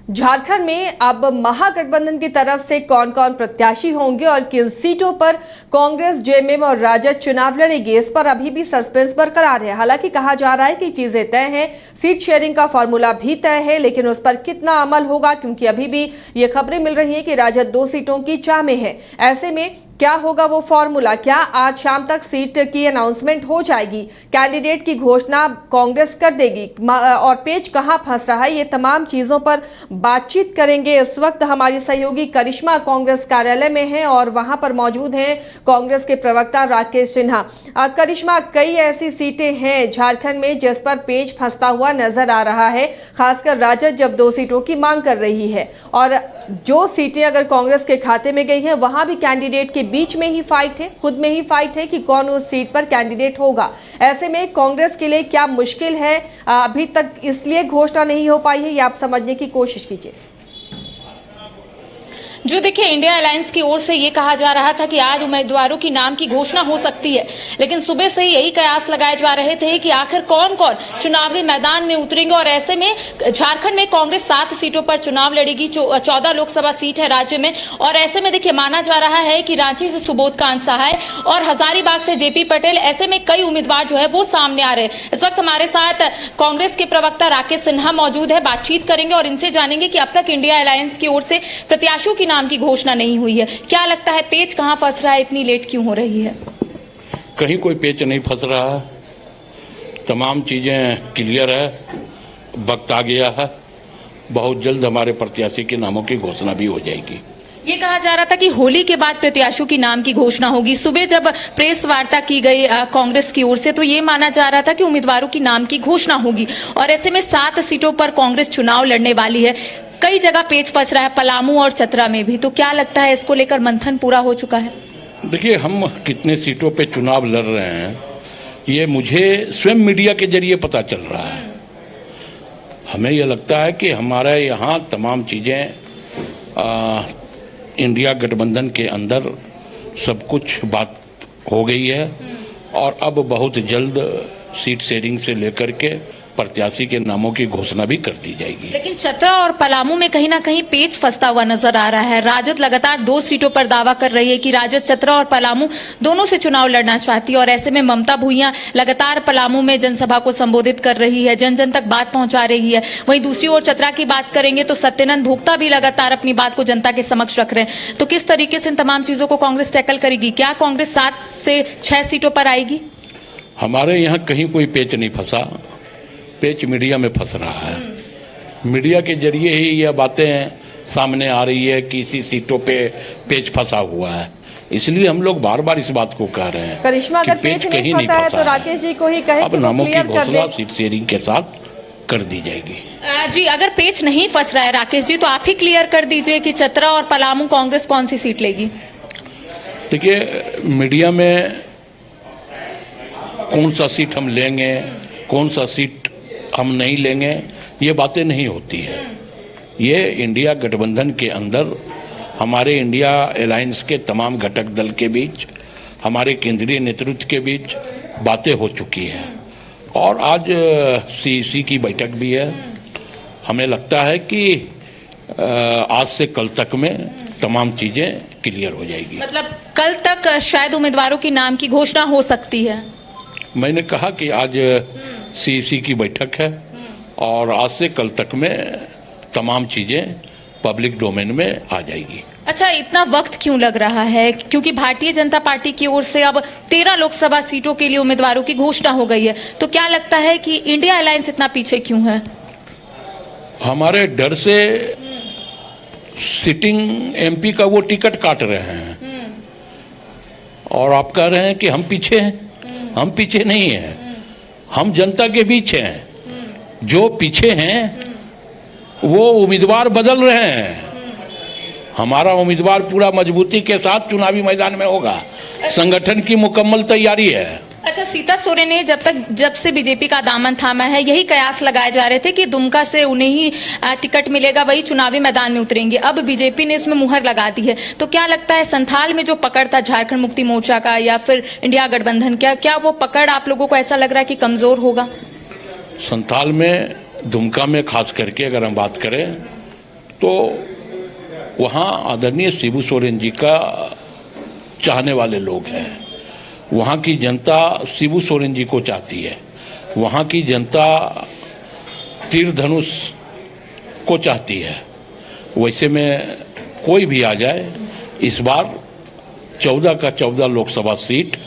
झारखंड में अब महागठबंधन की तरफ से कौन कौन प्रत्याशी होंगे और किन सीटों पर कांग्रेस, जेएमएम और राजद चुनाव लड़ेगी, इस पर अभी भी सस्पेंस बरकरार है। हालांकि कहा जा रहा है कि चीजें तय हैं, सीट शेयरिंग का फॉर्मूला भी तय है, लेकिन उस पर कितना अमल होगा, क्योंकि अभी भी ये खबरें मिल रही हैं कि राजद 2 सीटों की चाह में है। ऐसे में क्या होगा वो फॉर्मूला? क्या आज शाम तक सीट की अनाउंसमेंट हो जाएगी? कैंडिडेट की घोषणा कांग्रेस कर देगी और पेच कहां फंस रहा है, ये तमाम चीजों पर बातचीत करेंगे। इस वक्त हमारी सहयोगी करिश्मा कांग्रेस कार्यालय में है और वहां पर मौजूद हैं कांग्रेस के प्रवक्ता राकेश सिन्हा। करिश्मा, कई ऐसी सीटें हैं झारखंड में जिस पर पेच फंसता हुआ नजर आ रहा है, खासकर राजद जब 2 सीटों की मांग कर रही है, और जो सीटें अगर कांग्रेस के खाते में गई हैं वहां भी कैंडिडेट के बीच में ही फाइट है, खुद में ही फाइट है कि कौन उस सीट पर कैंडिडेट होगा। ऐसे में कांग्रेस के लिए क्या मुश्किल है, अभी तक इसलिए घोषणा नहीं हो पाई है, ये आप समझने की कोशिश कीजिए। जो देखिए, इंडिया अलायंस की ओर से ये कहा जा रहा था कि आज उम्मीदवारों की नाम की घोषणा हो सकती है, लेकिन सुबह से यही कयास लगाए जा रहे थे कि आखिर कौन कौन चुनावी मैदान में उतरेंगे। और ऐसे में झारखंड में कांग्रेस 7 सीटों पर चुनाव लड़ेगी, 14 लोकसभा सीट है राज्य में। और ऐसे में देखिए, माना जा रहा है कि रांची से सुबोध कांत सहाय और हजारीबाग से जेपी पटेल, ऐसे में कई उम्मीदवार जो है वो सामने आ रहे हैं। इस वक्त हमारे साथ कांग्रेस के प्रवक्ता राकेश सिन्हा मौजूद है, बातचीत करेंगे और इनसे जानेंगे कि अब तक इंडिया अलायंस की ओर से प्रत्याशियों की नाम की घोषणा नहीं हुई है। क्या लगता है, पेच कहां फंस रहा है, इतनी लेट क्यों हो रही है? कहीं कोई पेच नहीं फंस रहा है, तमाम चीजें क्लियर है, वक्त आ गया है, बहुत जल्द हमारे प्रत्याशी के नामों की घोषणा भी हो जाएगी। ये कहा जा रहा था कि होली के बाद प्रत्याशियों की नाम की घोषणा होगी। सुबह जब प्रेस वार्ता की गई कांग्रेस की ओर से, तो ये माना जा रहा था कि उम्मीदवारों की नाम की घोषणा होगी। और ऐसे में 7 सीटों पर कांग्रेस चुनाव लड़ने वाली है। कई जगह पेच फंस रहा है, पलामू और चतरा में भी। तो क्या लगता है, इसको लेकर मंथन पूरा हो चुका है? देखिए, हम कितने सीटों पे चुनाव लड़ रहे हैं ये मुझे स्वयं मीडिया के जरिए पता चल रहा है। हमें यह लगता है कि हमारे यहाँ तमाम चीजें इंडिया गठबंधन के अंदर सब कुछ बात हो गई है और अब बहुत जल्द सीट शेयरिंग से लेकर के प्रत्याशी के नामों की घोषणा भी कर दी जाएगी। लेकिन चतरा और पलामू में कहीं ना कहीं पेच फंसता हुआ नजर आ रहा है। राजद लगातार 2 सीटों पर दावा कर रही है कि राजद चतरा और पलामू दोनों से चुनाव लड़ना चाहती है। और ऐसे में ममता भूइयां लगातार पलामू में जनसभा को संबोधित कर रही है, जन जन तक बात पहुंचा रही है। वहीं दूसरी ओर चतरा की बात करेंगे तो सत्यनंद भोक्ता भी लगातार अपनी बात को जनता के समक्ष रख रहे हैं। तो किस तरीके से इन तमाम चीजों को कांग्रेस टैकल करेगी? क्या कांग्रेस 7 से 6 सीटों पर आएगी? हमारे यहाँ कहीं कोई पेच नहीं फंसा, पेच मीडिया में फंस रहा है। मीडिया के जरिए ही यह बातें सामने आ रही है कि इसी सीटों पे पेच फंसा हुआ है, इसलिए हम लोग बार बार इस बात को कह रहे हैं। करिश्मा, अगर पेच नहीं फंसा है तो राकेश जी को ही कहे अब कि नामों की घोषणा सीट शेयरिंग के साथ कर दी जाएगी। जी, अगर पेच नहीं फंस रहा है राकेश जी, तो आप ही क्लियर कर दीजिए कि चतरा और पलामू कांग्रेस कौन सी सीट लेगी? देखिए, मीडिया में कौन सा सीट हम लेंगे, कौन सा सीट हम नहीं लेंगे, ये बातें नहीं होती है। ये इंडिया गठबंधन के अंदर हमारे इंडिया अलायंस के तमाम घटक दल के बीच, हमारे केंद्रीय नेतृत्व के बीच बातें हो चुकी है और आज सीईसी की बैठक भी है। हमें लगता है कि आज से कल तक में तमाम चीजें क्लियर हो जाएगी। मतलब कल तक शायद उम्मीदवारों की नाम की घोषणा हो सकती है। मैंने कहा कि आज सीईसी की बैठक है और आज से कल तक में तमाम चीजें पब्लिक डोमेन में आ जाएगी। अच्छा, इतना वक्त क्यों लग रहा है? क्योंकि भारतीय जनता पार्टी की ओर से अब 13 लोकसभा सीटों के लिए उम्मीदवारों की घोषणा हो गई है। तो क्या लगता है कि इंडिया अलायंस इतना पीछे क्यों है? हमारे डर से सिटिंग एमपी का वो टिकट काट रहे हैं और आप कह रहे हैं कि हम पीछे हैं। हम पीछे नहीं हैं, हम जनता के बीच हैं। जो पीछे हैं वो उम्मीदवार बदल रहे हैं। हमारा उम्मीदवार पूरा मजबूती के साथ चुनावी मैदान में होगा, संगठन की मुकम्मल तैयारी है। अच्छा, सीता सोरेन ने जब से बीजेपी का दामन थामा है, यही कयास लगाए जा रहे थे कि दुमका से उन्हें ही टिकट मिलेगा, वही चुनावी मैदान में उतरेंगे। अब बीजेपी ने इसमें मुहर लगा दी है। तो क्या लगता है, संथाल में जो पकड़ था झारखंड मुक्ति मोर्चा का या फिर इंडिया गठबंधन, क्या वो पकड़ आप लोगों को ऐसा लग रहा है कि कमजोर होगा? संथाल में, दुमका में खास करके अगर हम बात करें तो वहाँ आदरणीय शिबू सोरेन जी का चाहने वाले लोग हैं। वहाँ की जनता शिबू सोरेन जी को चाहती है। वहाँ की जनता तीर धनुष को चाहती है। वैसे में कोई भी आ जाए, इस बार 14 का 14 लोकसभा सीट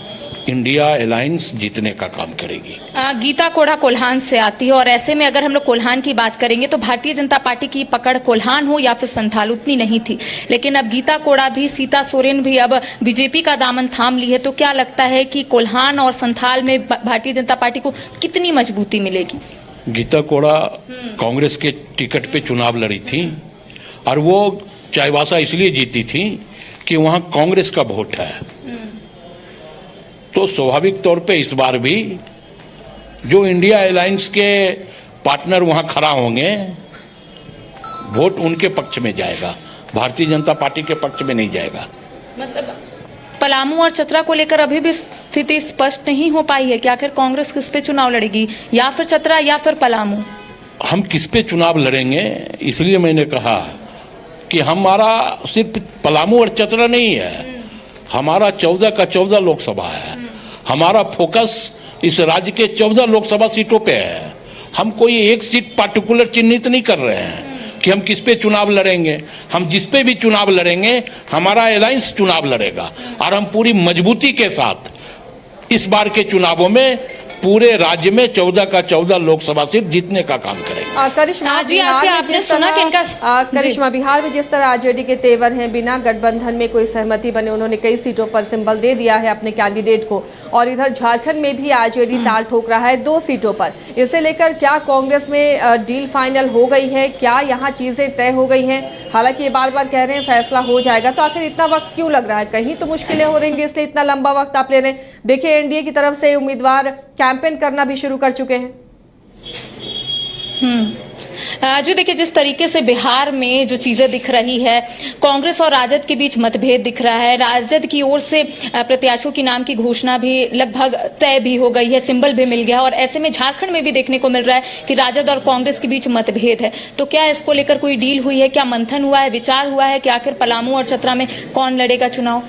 इंडिया अलायंस जीतने का काम करेगी। गीता कोड़ा कोल्हान से आती है और ऐसे में अगर हम लोग कोल्हान की बात करेंगे तो भारतीय जनता पार्टी की पकड़ कोल्हान हो या फिर संथाल उतनी नहीं थी, लेकिन अब गीता कोड़ा भी, सीता सोरेन भी अब बीजेपी का दामन थाम ली है। तो क्या लगता है कि कोल्हान और संथाल में भारतीय जनता पार्टी को कितनी मजबूती मिलेगी? गीता कोड़ा कांग्रेस के टिकट पे चुनाव लड़ी थी और वो चाईबासा इसलिए जीती थी कि वहां कांग्रेस का वोट है। तो स्वाभाविक तौर पे इस बार भी जो इंडिया अलायंस के पार्टनर वहां खड़ा होंगे, वोट उनके पक्ष में जाएगा, भारतीय जनता पार्टी के पक्ष में नहीं जाएगा। मतलब पलामू और चतरा को लेकर अभी भी स्थिति स्पष्ट नहीं हो पाई है कि आखिर कांग्रेस किस पे चुनाव लड़ेगी, या फिर चतरा या फिर पलामू? हम किस पे चुनाव लड़ेंगे, इसलिए मैंने कहा कि हमारा सिर्फ पलामू और चतरा नहीं है, हमारा 14 का 14 लोकसभा है। हमारा फोकस इस राज्य के 14 लोकसभा सीटों पे है। हम कोई एक सीट पार्टिकुलर चिन्हित नहीं कर रहे हैं कि हम किस पे चुनाव लड़ेंगे। हम जिस पे भी चुनाव लड़ेंगे, हमारा अलायंस चुनाव लड़ेगा और हम पूरी मजबूती के साथ इस बार के चुनावों में पूरे राज्य में 14 का 14 लोकसभा सीट जीतने का काम करेंगे। करिश्मा, जी आपने सुना कि इनका करिश्मा, बिहार में जिस तरह आरजेडी के तेवर हैं, बिना गठबंधन में कोई सहमति बने उन्होंने कई सीटों पर सिंबल दे दिया है अपने कैंडिडेट को, और इधर झारखंड में भी आरजेडी ताल ठोक रहा है 2 सीटों पर। इसे लेकर क्या कांग्रेस में डील फाइनल हो गई है? क्या यहाँ चीजें तय हो गई हैं? हालांकि ये बार बार कह रहे हैं फैसला हो जाएगा, तो आखिर इतना वक्त क्यों लग रहा है? कहीं तो मुश्किलें हो रही हैं इसलिए इतना लंबा वक्त आप ले रहे हैं। देखिए, एनडीए की तरफ से उम्मीदवार कैंपेन करना भी शुरू कर चुके हैं। जो देखिए, जिस तरीके से बिहार में जो चीजें दिख रही है, कांग्रेस और राजद के बीच मतभेद दिख रहा है। राजद की ओर से प्रत्याशियों के नाम की घोषणा भी लगभग तय भी हो गई है, सिंबल भी मिल गया, और ऐसे में झारखंड में भी देखने को मिल रहा है कि राजद और कांग्रेस के बीच मतभेद है। तो क्या इसको लेकर कोई डील हुई है? क्या मंथन हुआ है, विचार हुआ है कि आखिर पलामू और चतरा में कौन लड़ेगा चुनाव?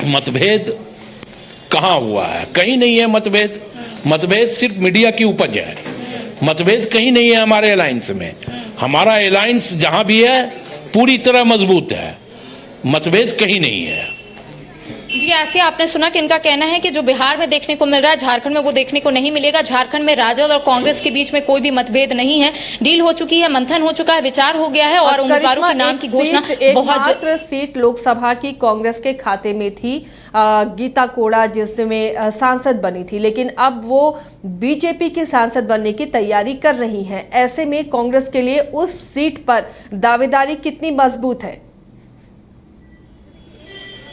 मतभेद कहाँ हुआ है? कहीं नहीं है मतभेद। मतभेद सिर्फ मीडिया की उपज है। मतभेद कहीं नहीं है हमारे अलायंस में। हमारा अलायंस जहां भी है पूरी तरह मजबूत है, मतभेद कहीं नहीं है। जी, ऐसे आपने सुना कि इनका कहना है कि जो बिहार में देखने को मिल रहा है झारखंड में वो देखने को नहीं मिलेगा। झारखंड में राजद और कांग्रेस के बीच में कोई भी मतभेद नहीं है, डील हो चुकी है, मंथन हो चुका है, विचार हो गया है और उम्मीदवारों के नाम की घोषणा मात्र सीट लोकसभा की कांग्रेस के खाते में थी, गीता कोड़ा जिसमें सांसद बनी थी, लेकिन अब वो बीजेपी की सांसद बनने की तैयारी कर रही हैं। ऐसे में कांग्रेस के लिए उस सीट पर दावेदारी कितनी मजबूत है?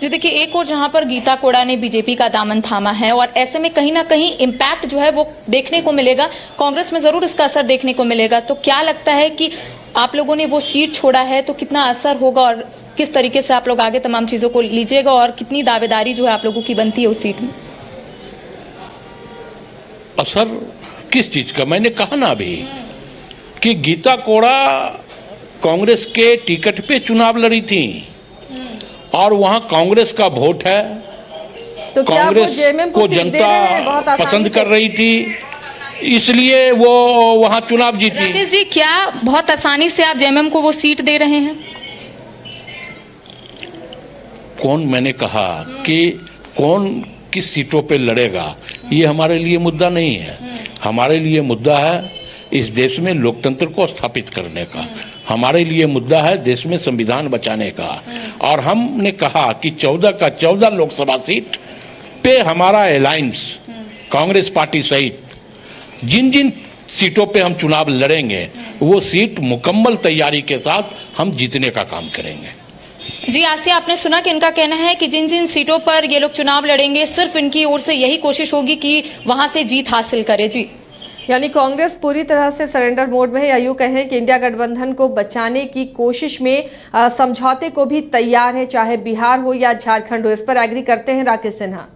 जी देखिए, एक और जहां पर गीता कोड़ा ने बीजेपी का दामन थामा है और ऐसे में कहीं ना कहीं इम्पैक्ट जो है वो देखने को मिलेगा, कांग्रेस में जरूर इसका असर देखने को मिलेगा। तो क्या लगता है कि आप लोगों ने वो सीट छोड़ा है तो कितना असर होगा और किस तरीके से आप लोग आगे तमाम चीजों को लीजिएगा और कितनी दावेदारी जो है आप लोगों की बनती है उस सीट में? असर किस चीज का? मैंने कहा ना अभी कि गीता कोड़ा कांग्रेस के टिकट पे चुनाव लड़ी थी और वहां कांग्रेस का वोट है, तो कांग्रेस को जनता पसंद कर रही थी, इसलिए वो वहां चुनाव जीती। राकेश जी, क्या बहुत आसानी से आप जेएमएम को वो सीट दे रहे हैं? कौन, मैंने कहा कि कौन किस सीटों पे लड़ेगा, ये हमारे लिए मुद्दा नहीं है। हमारे लिए मुद्दा है इस देश में लोकतंत्र को स्थापित करने का। हमारे लिए मुद्दा है देश में संविधान बचाने का। और हमने कहा कि 14 का 14 लोकसभा सीट पे हमारा अलायंस कांग्रेस पार्टी सहित जिन जिन सीटों पे हम चुनाव लड़ेंगे वो सीट मुकम्मल तैयारी के साथ हम जीतने का काम करेंगे। जी, आसिया, आपने सुना कि इनका कहना है कि जिन जिन सीटों पर ये लोग चुनाव लड़ेंगे सिर्फ इनकी ओर से यही कोशिश होगी कि वहां से जीत हासिल करे। जी, यानी कांग्रेस पूरी तरह से सरेंडर मोड में है, या यूं कहें कि इंडिया गठबंधन को बचाने की कोशिश में समझौते को भी तैयार है, चाहे बिहार हो या झारखंड हो। इस पर एग्री करते हैं राकेश सिन्हा?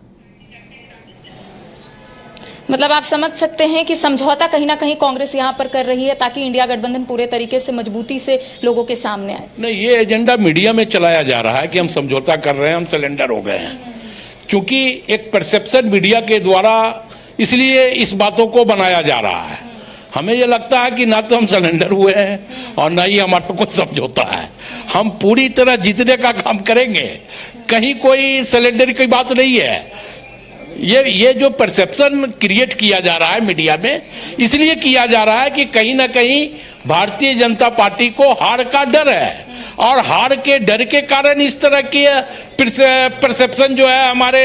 मतलब आप समझ सकते हैं कि समझौता कहीं ना कहीं कांग्रेस यहाँ पर कर रही है ताकि इंडिया गठबंधन पूरे तरीके से मजबूती से लोगों के सामने आए। नहीं, ये एजेंडा मीडिया में चलाया जा रहा है कि हम समझौता कर रहे हैं, हम सिलेंडर हो गए हैं, क्योंकि एक परसेप्शन मीडिया के द्वारा इसलिए इस बातों को बनाया जा रहा है। हमें ये लगता है कि ना तो हम सिलेंडर हुए हैं और ना ही हमारा कोई समझौता है। हम पूरी तरह जीतने का काम करेंगे, कहीं कोई सिलेंडर की बात नहीं है। ये जो परसेप्शन क्रिएट किया जा रहा है मीडिया में, इसलिए किया जा रहा है कि कहीं ना कहीं भारतीय जनता पार्टी को हार का डर है और हार के डर के कारण इस तरह की परसेप्शन जो है हमारे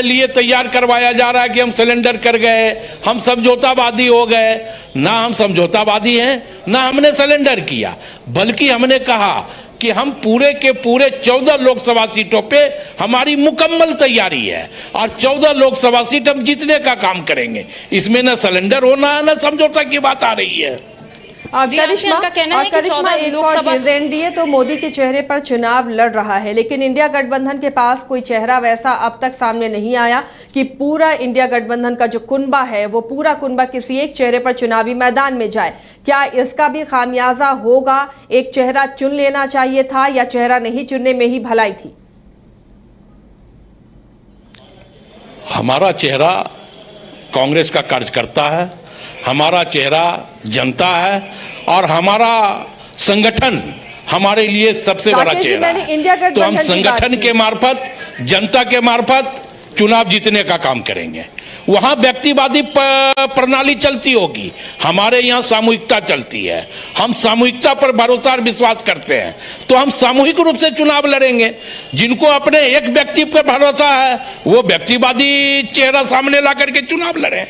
लिए तैयार करवाया जा रहा है कि हम सिलेंडर कर गए, हम समझौतावादी हो गए। ना हम समझौतावादी हैं, ना हमने सिलेंडर किया, बल्कि हमने कहा कि हम पूरे के पूरे 14 लोकसभा सीटों पे हमारी मुकम्मल तैयारी है और 14 लोकसभा सीट हम जीतने का काम करेंगे। इसमें ना सिलेंडर होना है, ना समझौता की बात आ रही है। करिश्मा, का कहना है कि करिश्मा, एक और चीज, एनडीए तो मोदी के चेहरे पर चुनाव लड़ रहा है, लेकिन इंडिया गठबंधन के पास कोई चेहरा वैसा अब तक सामने नहीं आया कि पूरा इंडिया गठबंधन का जो कुनबा है वो पूरा कुनबा किसी एक चेहरे पर चुनावी मैदान में जाए। क्या इसका भी खामियाजा होगा? एक चेहरा चुन लेना चाहिए था या चेहरा नहीं चुनने में ही भलाई थी? हमारा चेहरा कांग्रेस का कार्यकर्ता है, हमारा चेहरा जनता है और हमारा संगठन हमारे लिए सबसे बड़ा चेहरा है। तो हम संगठन के मार्फत, जनता के मार्फत चुनाव जीतने का काम करेंगे। वहां व्यक्तिवादी प्रणाली चलती होगी, हमारे यहाँ सामूहिकता चलती है। हम सामूहिकता पर भरोसा और विश्वास करते हैं, तो हम सामूहिक रूप से चुनाव लड़ेंगे। जिनको अपने एक व्यक्ति पर भरोसा है वो व्यक्तिवादी चेहरा सामने ला करके चुनाव लड़े।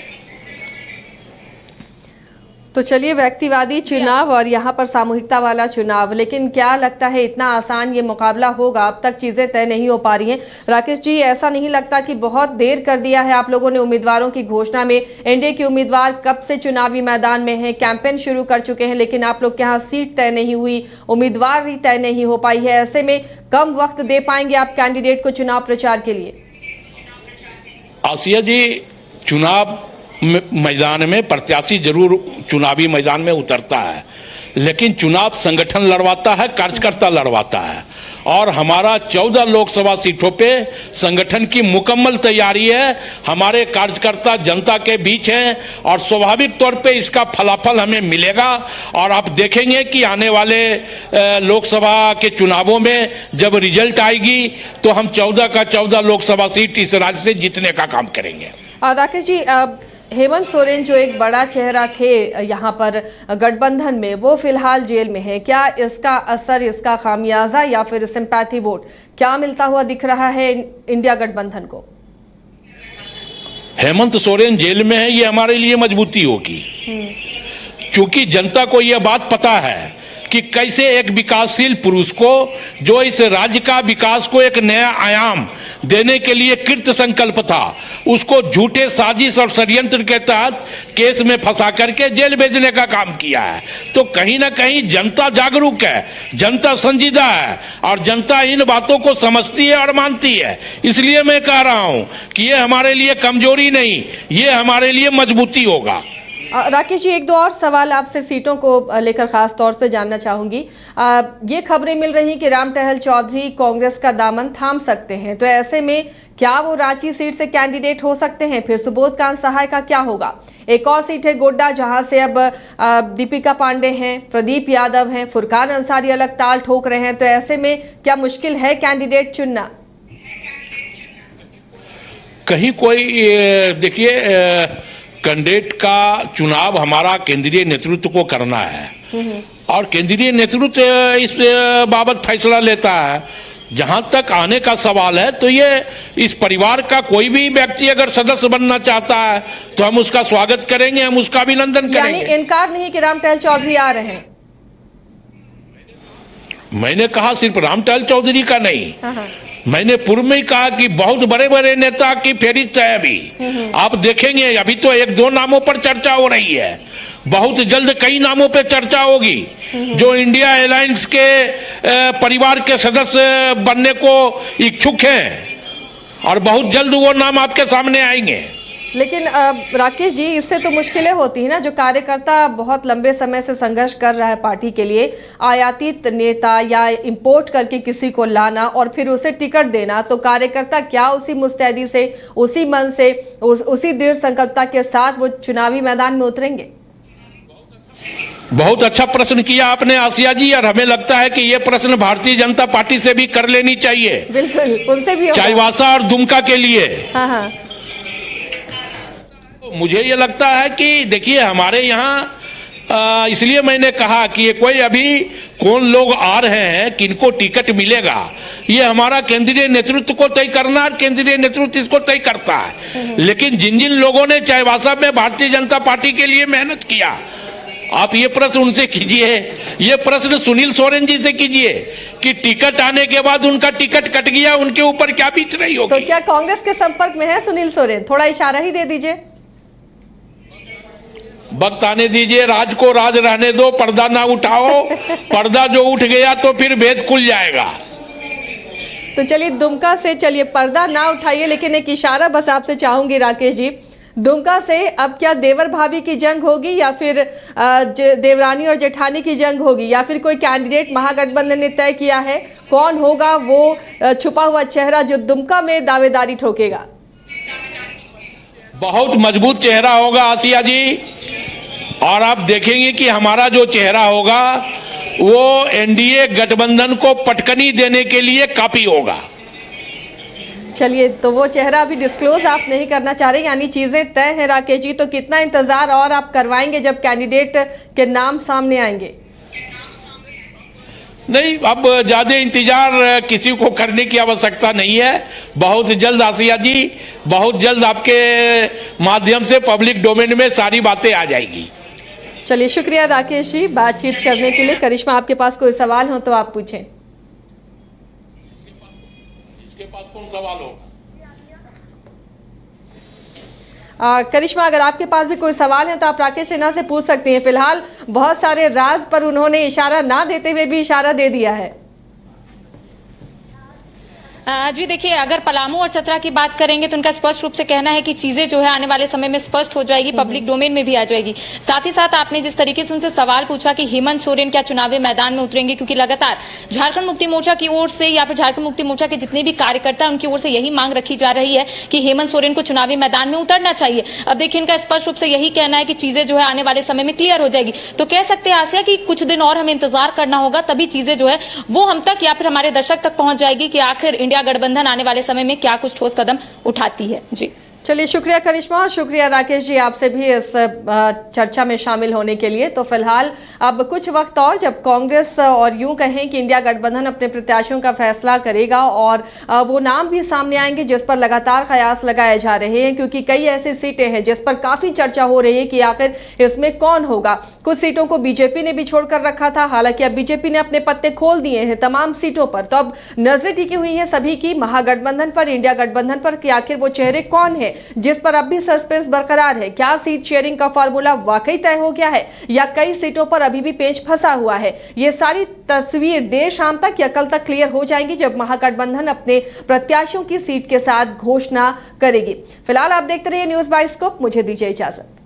तो चलिए, व्यक्तिवादी चुनाव और यहाँ पर सामूहिकता वाला चुनाव, लेकिन क्या लगता है इतना आसान ये मुकाबला होगा? अब तक चीज़ें तय नहीं हो पा रही हैं। राकेश जी, ऐसा नहीं लगता कि बहुत देर कर दिया है आप लोगों ने उम्मीदवारों की घोषणा में? एनडीए के उम्मीदवार कब से चुनावी मैदान में हैं, कैंपेन शुरू कर चुके हैं, लेकिन आप लोग के यहाँ सीट तय नहीं हुई, उम्मीदवार भी तय नहीं हो पाई है। ऐसे में कम वक्त दे पाएंगे आप कैंडिडेट को चुनाव प्रचार के लिए? आसिया जी, चुनाव मैदान में प्रत्याशी जरूर चुनावी मैदान में उतरता है, लेकिन चुनाव संगठन लड़वाता है, कार्यकर्ता लड़वाता है। और हमारा 14 लोकसभा सीटों पे संगठन की मुकम्मल तैयारी है। हमारे कार्यकर्ता जनता के बीच हैं और स्वाभाविक तौर पे इसका फलाफल हमें मिलेगा। और आप देखेंगे कि आने वाले लोकसभा के चुनावों में जब रिजल्ट आएगी तो हम 14 का 14 लोकसभा सीट इस राज्य से जीतने का काम करेंगे। राकेश जी, हेमंत सोरेन जो एक बड़ा चेहरा थे यहाँ पर गठबंधन में, वो फिलहाल जेल में है। क्या इसका असर, इसका खामियाजा या फिर सिंपैथी वोट क्या मिलता हुआ दिख रहा है इंडिया गठबंधन को? हेमंत सोरेन जेल में है, ये हमारे लिए मजबूती होगी, क्योंकि जनता को यह बात पता है कि कैसे एक विकासशील पुरुष को, जो इस राज्य का विकास को एक नया आयाम देने के लिए कृत संकल्प था, उसको झूठे साजिश और षड्यंत्र के तहत केस में फंसा करके जेल भेजने का काम किया है। तो कहीं ना कहीं जनता जागरूक है, जनता संजीदा है और जनता इन बातों को समझती है और मानती है। इसलिए मैं कह रहा हूं कि ये हमारे लिए कमजोरी नहीं, ये हमारे लिए मजबूती होगा। राकेश जी, एक दो और सवाल आपसे सीटों को लेकर खास तौर पे जानना चाहूंगी। ये खबरें मिल रही कि राम टहल चौधरी कांग्रेस का दामन थाम सकते हैं, तो ऐसे में क्या वो रांची सीट से कैंडिडेट हो सकते हैं? फिर सुबोध कांत सहाय का क्या होगा? एक और सीट है गोड्डा, जहां से अब दीपिका पांडे हैं, प्रदीप यादव हैं, फुरकान अंसारी अलग ताल ठोक रहे हैं, तो ऐसे में क्या मुश्किल है कैंडिडेट चुनना? कहीं कोई, देखिए, कैंडिडेट का चुनाव हमारा केंद्रीय नेतृत्व को करना है और केंद्रीय नेतृत्व इस बाबत फैसला लेता है। जहां तक आने का सवाल है, तो ये इस परिवार का कोई भी व्यक्ति अगर सदस्य बनना चाहता है तो हम उसका स्वागत करेंगे, हम उसका अभिनंदन करेंगे। यानी इनकार नहीं कि राम टहल चौधरी आ रहे हैं? मैंने कहा सिर्फ राम टहल चौधरी का नहीं, मैंने पूर्व में ही कहा कि बहुत बड़े बड़े नेता की फेरिस्त है अभी। आप देखेंगे अभी तो एक दो नामों पर चर्चा हो रही है, बहुत जल्द कई नामों पर चर्चा होगी जो इंडिया अलायंस के परिवार के सदस्य बनने को इच्छुक हैं और बहुत जल्द वो नाम आपके सामने आएंगे। लेकिन राकेश जी, इससे तो मुश्किलें होती है ना, जो कार्यकर्ता बहुत लंबे समय से संघर्ष कर रहा है पार्टी के लिए, आयातित नेता या इंपोर्ट करके किसी को लाना और फिर उसे टिकट देना, तो कार्यकर्ता क्या उसी मुस्तैदी से, उसी मन से, उसी दृढ़ संकल्पता के साथ वो चुनावी मैदान में उतरेंगे? बहुत अच्छा प्रश्न किया आपने आसिया जी, और हमें लगता है कि यह प्रश्न भारतीय जनता पार्टी से भी कर लेनी चाहिए। बिल्कुल, उनसे भी होगा। चाईबासा और दुमका के लिए। हाँ हाँ, मुझे ये लगता है कि देखिए हमारे यहाँ इसलिए मैंने कहा कि ये कोई अभी कौन लोग आ रहे हैं, किनको टिकट मिलेगा, ये हमारा केंद्रीय नेतृत्व को तय करना, और केंद्रीय नेतृत्व इसको तय करता है। लेकिन जिन जिन लोगों ने चाईबासा में भारतीय जनता पार्टी के लिए मेहनत किया, आप ये प्रश्न उनसे कीजिए, ये प्रश्न सुनील सोरेन जी से कीजिए कि टिकट आने के बाद उनका टिकट कट गया, उनके ऊपर क्या बीत रही होगी। तो क्या कांग्रेस के संपर्क में है सुनील सोरेन? थोड़ा इशारा ही दे दीजिए। वक्त आने दीजिए, राज को राज रहने दो, पर्दा ना उठाओ। पर्दा जो उठ गया तो फिर भेद खुल जाएगा। तो चलिए, दुमका से चलिए, पर्दा ना उठाइए, लेकिन एक इशारा बस आपसे चाहूंगी राकेश जी, दुमका से अब क्या देवर भाभी की जंग होगी, या फिर देवरानी और जेठानी की जंग होगी, या फिर कोई कैंडिडेट महागठबंधन ने तय किया है? कौन होगा वो छुपा हुआ चेहरा जो दुमका में दावेदारी ठोकेगा? बहुत मजबूत चेहरा होगा आसिया जी, और आप देखेंगे कि हमारा जो चेहरा होगा वो एनडीए गठबंधन को पटकनी देने के लिए काफी होगा। चलिए, तो वो चेहरा अभी डिस्क्लोज आप नहीं करना चाह रहे, यानी चीजें तय हैं राकेश जी। तो कितना इंतजार और आप करवाएंगे जब कैंडिडेट के नाम सामने आएंगे? नहीं, अब ज्यादा इंतजार किसी को करने की आवश्यकता नहीं है। बहुत जल्द आसिया जी, बहुत जल्द आपके माध्यम से पब्लिक डोमेन में सारी बातें आ जाएगी। चलिए, शुक्रिया राकेश जी बातचीत करने के लिए। करिश्मा, आपके पास कोई सवाल हो तो आप पूछें। इसके पास कौन सवाल हो? करिश्मा, अगर आपके पास भी कोई सवाल है तो आप राकेश सिन्हा से पूछ सकती हैं। फिलहाल बहुत सारे राज पर उन्होंने इशारा ना देते हुए भी इशारा दे दिया है। जी देखिए, अगर पलामू और चतरा की बात करेंगे तो उनका स्पष्ट रूप से कहना है कि चीजें जो है आने वाले समय में स्पष्ट हो जाएगी, पब्लिक डोमेन में भी आ जाएगी। साथ ही साथ आपने जिस तरीके से उनसे सवाल पूछा कि हेमंत सोरेन क्या चुनावी मैदान में उतरेंगे, क्योंकि लगातार झारखंड मुक्ति मोर्चा की ओर से या फिर झारखंड मुक्ति मोर्चा के जितने भी कार्यकर्ता उनकी ओर से यही मांग रखी जा रही है कि हेमंत सोरेन को चुनावी मैदान में उतरना चाहिए। अब देखिए, इनका स्पष्ट रूप से यही कहना है कि चीजें जो है आने वाले समय में क्लियर हो जाएगी। तो कह सकते हैं आसिया कि कुछ दिन और हमें इंतजार करना होगा, तभी चीजें जो है वो हम तक या फिर हमारे दर्शक तक पहुंच जाएगी कि आखिर इंडिया गठबंधन आने वाले समय में क्या कुछ ठोस कदम उठाती है। जी चलिए, शुक्रिया करिश्मा और शुक्रिया राकेश जी आपसे भी इस चर्चा में शामिल होने के लिए। तो फिलहाल अब कुछ वक्त और जब कांग्रेस और यूं कहें कि इंडिया गठबंधन अपने प्रत्याशियों का फैसला करेगा और वो नाम भी सामने आएंगे जिस पर लगातार कयास लगाए जा रहे हैं, क्योंकि कई ऐसी सीटें हैं जिस पर काफी चर्चा हो रही है कि आखिर इसमें कौन होगा। कुछ सीटों को बीजेपी ने भी छोड़कर रखा था, हालांकि अब बीजेपी ने अपने पत्ते खोल दिए हैं तमाम सीटों पर। तो अब नजरें टिकी हुई है सभी की महागठबंधन पर, इंडिया गठबंधन पर कि आखिर वो चेहरे कौन है जिस पर अब भी सस्पेंस बरकरार है। क्या सीट शेयरिंग का फॉर्मूला वाकई तय हो गया है या कई सीटों पर अभी भी पेंच फंसा हुआ है? ये सारी तस्वीर देर शाम तक या कल तक क्लियर हो जाएंगी जब महागठबंधन अपने प्रत्याशियों की सीट के साथ घोषणा करेगी। फिलहाल आप देखते रहिए न्यूज़ बाइस्कोप। मुझे दीजिए इजाजत।